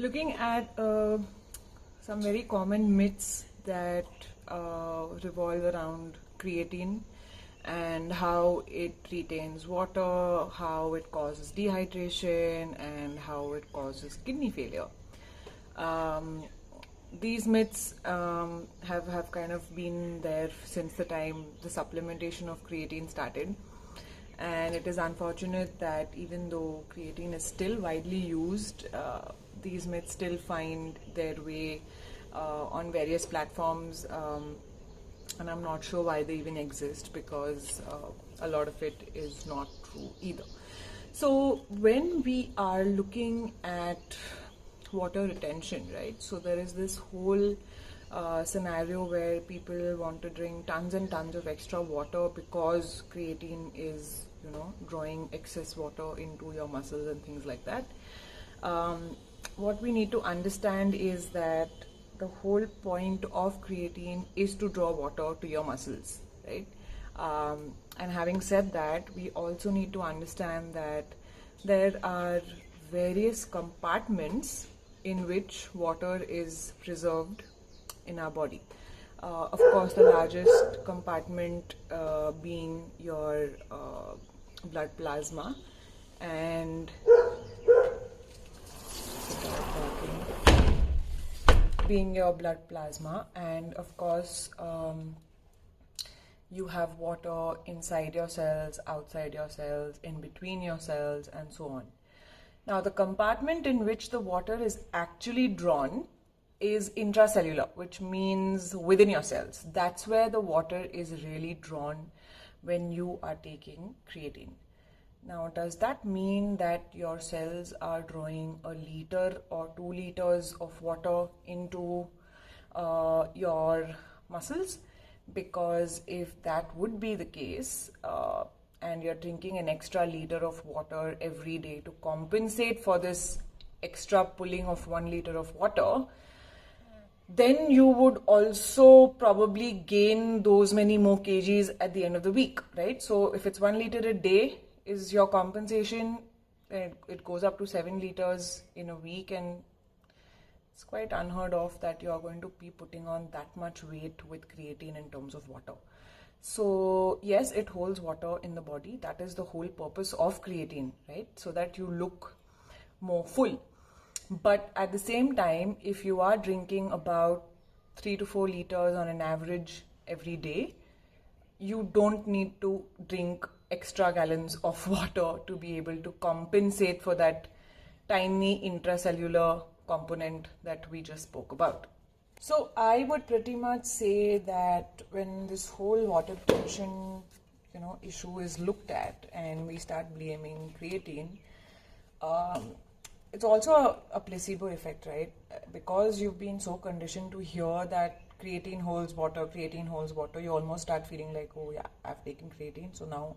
Looking at some very common myths that revolve around creatine and how it retains water, how it causes dehydration, and how it causes kidney failure. These myths have kind of been there since the time the supplementation of creatine started. And it is unfortunate that even though creatine is still widely used, these myths still find their way on various platforms, and I'm not sure why they even exist, because a lot of it is not true either. So when we are looking at water retention, right, so there is this whole scenario where people want to drink tons and tons of extra water because creatine is, drawing excess water into your muscles and things like that. What we need to understand is that the whole point of creatine is to draw water to your muscles, right? And having said that, we also need to understand that there are various compartments in which water is preserved in our body. Of course, the largest compartment being your blood plasma, and of course you have water inside your cells, outside your cells, in between your cells, and so on. Now, the compartment in which the water is actually drawn is intracellular, which means within your cells. That's where the water is really drawn when you are taking creatine. Now, does that mean that your cells are drawing a liter or 2 liters of water into your muscles? Because if that would be the case, and you're drinking an extra liter of water every day to compensate for this extra pulling of 1 liter of water, then you would also probably gain those many more kgs at the end of the week, right? So if it's 1 liter a day is your compensation, then it goes up to 7 liters in a week, and it's quite unheard of that you're going to be putting on that much weight with creatine in terms of water. So yes, it holds water in the body. That is the whole purpose of creatine, right? So that you look more full. But at the same time, if you are drinking about 3 to 4 liters on an average every day, you don't need to drink extra gallons of water to be able to compensate for that tiny intracellular component that we just spoke about. So I would pretty much say that when this whole water retention, issue is looked at and we start blaming creatine, it's also a placebo effect, right? Because you've been so conditioned to hear that creatine holds water, you almost start feeling like, oh yeah, I've taken creatine, so now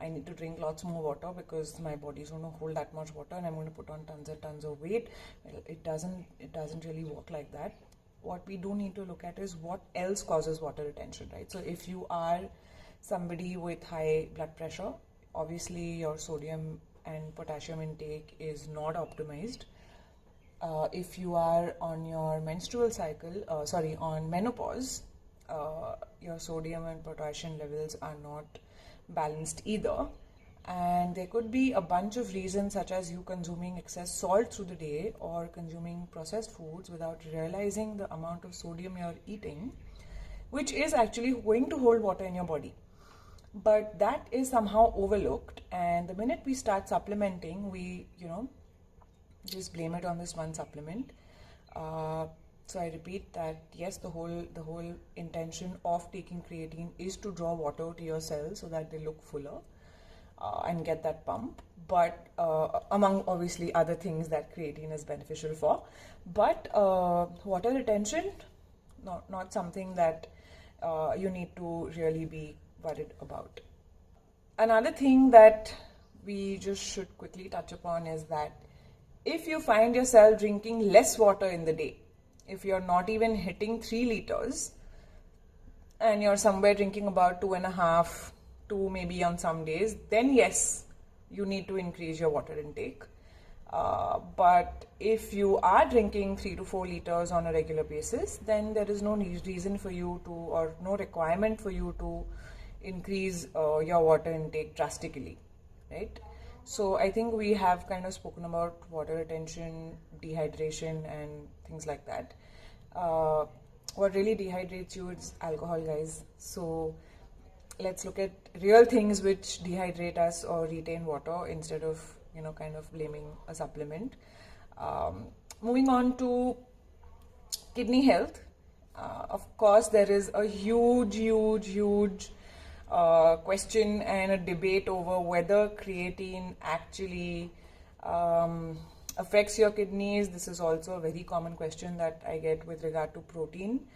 I need to drink lots more water because my body's going to hold that much water and I'm going to put on tons and tons of weight. Well, it doesn't really work like that. What we do need to look at is what else causes water retention, right? So if you are somebody with high blood pressure, obviously your sodium and potassium intake is not optimized. If you are on your menstrual cycle, on menopause, your sodium and potassium levels are not balanced either. And there could be a bunch of reasons, such as you consuming excess salt through the day or consuming processed foods without realizing the amount of sodium you're eating, which is actually going to hold water in your body. But that is somehow overlooked, and the minute we start supplementing, we just blame it on this one supplement. So I repeat that yes, the whole intention of taking creatine is to draw water to your cells so that they look fuller and get that pump, but among obviously other things that creatine is beneficial for. But water retention, not something that you need to really be worried about. Another thing that we just should quickly touch upon is that if you find yourself drinking less water in the day, if you're not even hitting 3 liters and you're somewhere drinking about 2.5 to maybe on some days, then yes, you need to increase your water intake. But if you are drinking 3 to 4 liters on a regular basis, then there is no reason for you to, or no requirement for you to increase your water intake drastically, right? So I think we have kind of spoken about water retention, dehydration, and things like that. What really dehydrates you is alcohol, guys. So let's look at real things which dehydrate us or retain water instead of, kind of blaming a supplement. Moving on to kidney health. Of course, there is a huge question and a debate over whether creatine actually affects your kidneys. This is also a very common question that I get with regard to protein.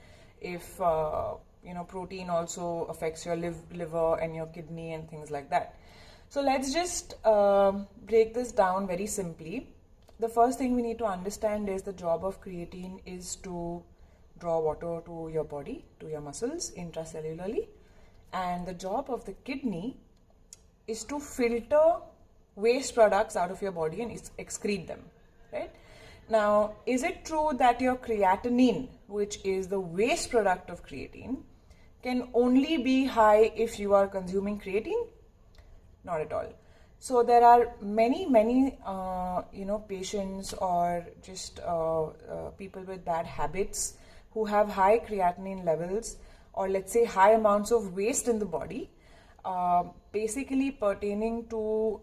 If protein also affects your liver and your kidney and things like that. So let's just break this down very simply. The first thing we need to understand is the job of creatine is to draw water to your body, to your muscles intracellularly, and the job of the kidney is to filter waste products out of your body and excrete them, right? Now, is it true that your creatinine, which is the waste product of creatine, can only be high if you are consuming creatine? Not at all. So there are many patients or just people with bad habits who have high creatinine levels, or let's say high amounts of waste in the body, basically pertaining to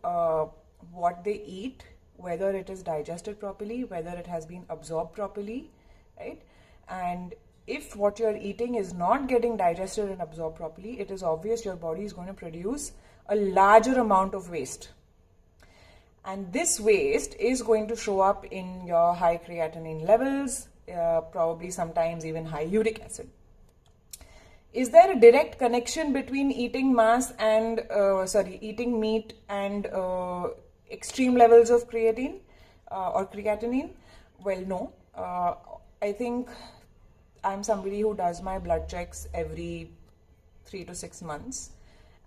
what they eat, whether it is digested properly, whether it has been absorbed properly, right? And if what you're eating is not getting digested and absorbed properly, it is obvious your body is going to produce a larger amount of waste. And this waste is going to show up in your high creatinine levels, probably sometimes even high uric acid. Is there a direct connection between eating eating meat and extreme levels of creatine or creatinine? Well, no. I think I'm somebody who does my blood checks every 3 to 6 months.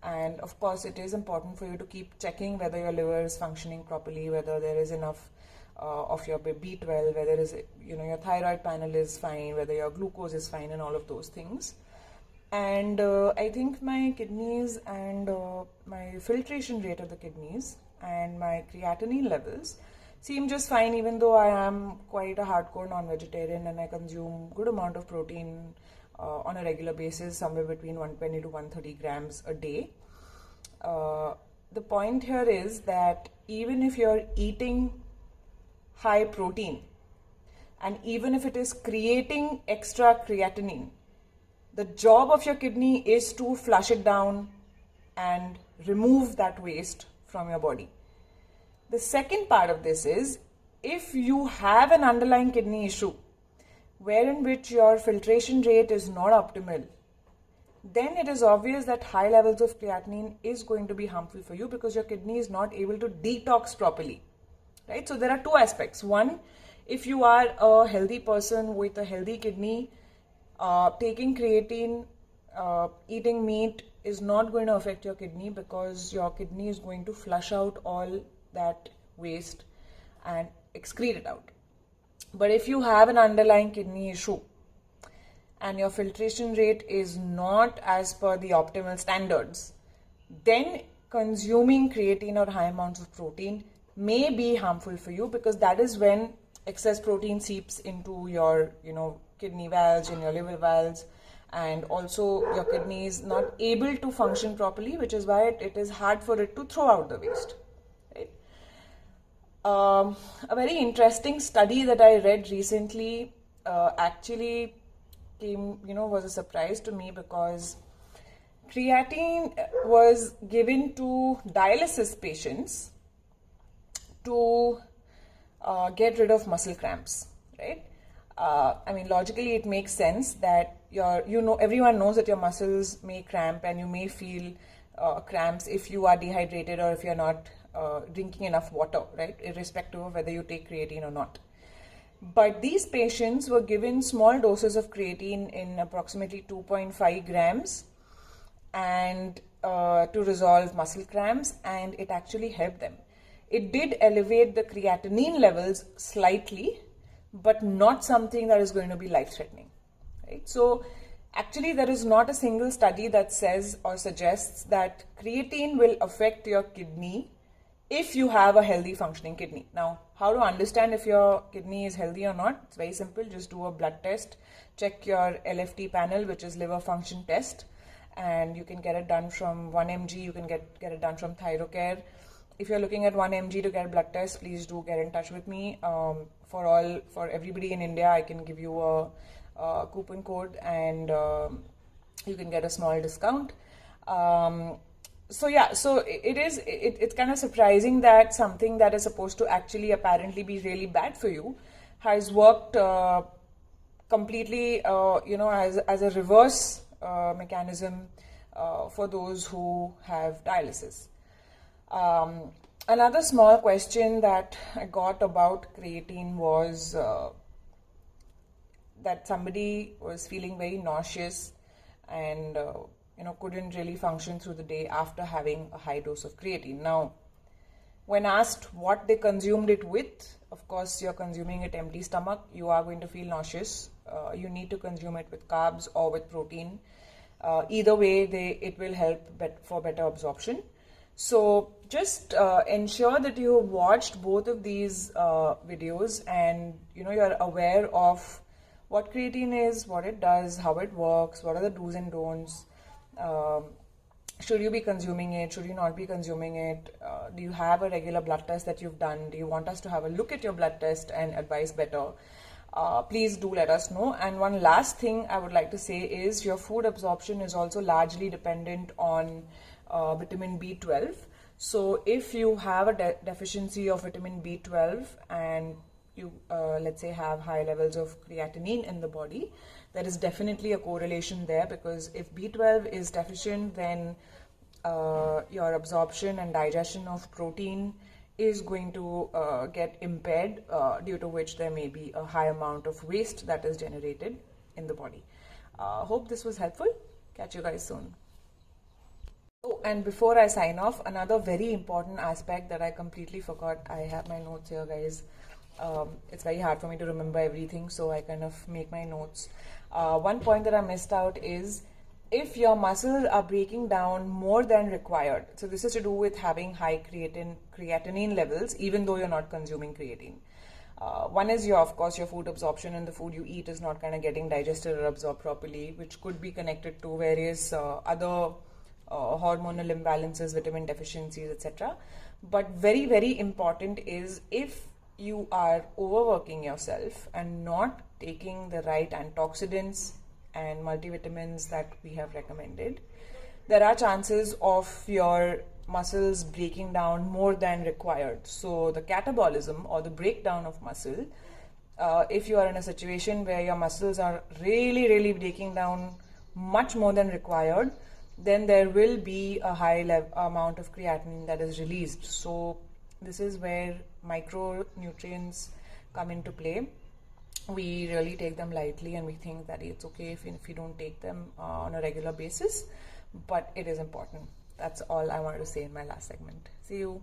And of course, it is important for you to keep checking whether your liver is functioning properly, whether there is enough of your B12, whether your thyroid panel is fine, whether your glucose is fine, and all of those things. And I think my kidneys and my filtration rate of the kidneys and my creatinine levels seem just fine, even though I am quite a hardcore non-vegetarian and I consume good amount of protein on a regular basis, somewhere between 120 to 130 grams a day. The point here is that even if you're eating high protein and even if it is creating extra creatinine, the job of your kidney is to flush it down and remove that waste from your body. The second part of this is, if you have an underlying kidney issue wherein which your filtration rate is not optimal, then it is obvious that high levels of creatinine is going to be harmful for you because your kidney is not able to detox properly, right? So there are two aspects. One, if you are a healthy person with a healthy kidney, taking creatine, eating meat is not going to affect your kidney because your kidney is going to flush out all that waste and excrete it out. But if you have an underlying kidney issue and your filtration rate is not as per the optimal standards, then consuming creatine or high amounts of protein may be harmful for you, because that is when excess protein seeps into your kidney valves and your liver valves, and also your kidney is not able to function properly, which is why it is hard for it to throw out the waste. A very interesting study that I read recently actually was a surprise to me, because creatine was given to dialysis patients to get rid of muscle cramps, right? I mean, logically it makes sense that everyone knows that your muscles may cramp and you may feel cramps if you are dehydrated or if you're not drinking enough water, right? Irrespective of whether you take creatine or not. But these patients were given small doses of creatine in approximately 2.5 grams and to resolve muscle cramps, and it actually helped them. it did elevate the creatinine levels slightly, but not something that is going to be life-threatening, right? So actually there is not a single study that says or suggests that creatine will affect your kidney if you have a healthy functioning kidney. Now, how to understand if your kidney is healthy or not? It's very simple. Just do a blood test, check your LFT panel, which is liver function test, and you can get it done from 1 mg. You can get it done from Thyrocare. If you're looking at 1 mg to get a blood test, please do get in touch with me. For everybody in India, I can give you a coupon code, and you can get a small discount. So yeah, so it's kind of surprising that something that is supposed to actually apparently be really bad for you has worked completely, as a reverse mechanism for those who have dialysis. Another small question that I got about creatine was that somebody was feeling very nauseous and couldn't really function through the day after having a high dose of creatine. Now, when asked what they consumed it with, of course, you're consuming it empty stomach, you are going to feel nauseous. You need to consume it with carbs or with protein. Either way, it will help for better absorption. So just ensure that you have watched both of these videos, and you're aware of what creatine is, what it does, how it works, what are the do's and don'ts. Should you be consuming it? Should you not be consuming it? Do you have a regular blood test that you've done? Do you want us to have a look at your blood test and advise better? Please do let us know. And one last thing I would like to say is your food absorption is also largely dependent on vitamin B12. So if you have a deficiency of vitamin B12 and you let's say have high levels of creatinine in the body, there is definitely a correlation there, because if B12 is deficient, then your absorption and digestion of protein is going to get impaired, due to which there may be a high amount of waste that is generated in the body. Hope this was helpful. Catch you guys soon. Oh, and before I sign off, another very important aspect that I completely forgot. I have my notes here, guys. It's very hard for me to remember everything, so I kind of make my notes. One point that I missed out is if your muscles are breaking down more than required. So this is to do with having high creatinine levels, even though you're not consuming creatine. One is of course your food absorption, and the food you eat is not kind of getting digested or absorbed properly, which could be connected to various other hormonal imbalances, vitamin deficiencies, etc. But very, very important is if you are overworking yourself and not taking the right antioxidants and multivitamins that we have recommended, there are chances of your muscles breaking down more than required. So the catabolism or the breakdown of muscle, if you are in a situation where your muscles are really, really breaking down much more than required, then there will be a high amount of creatinine that is released. So this is where micronutrients come into play. We really take them lightly, and we think that it's okay if you don't take them on a regular basis, but it is important. That's all I wanted to say in my last segment. See you.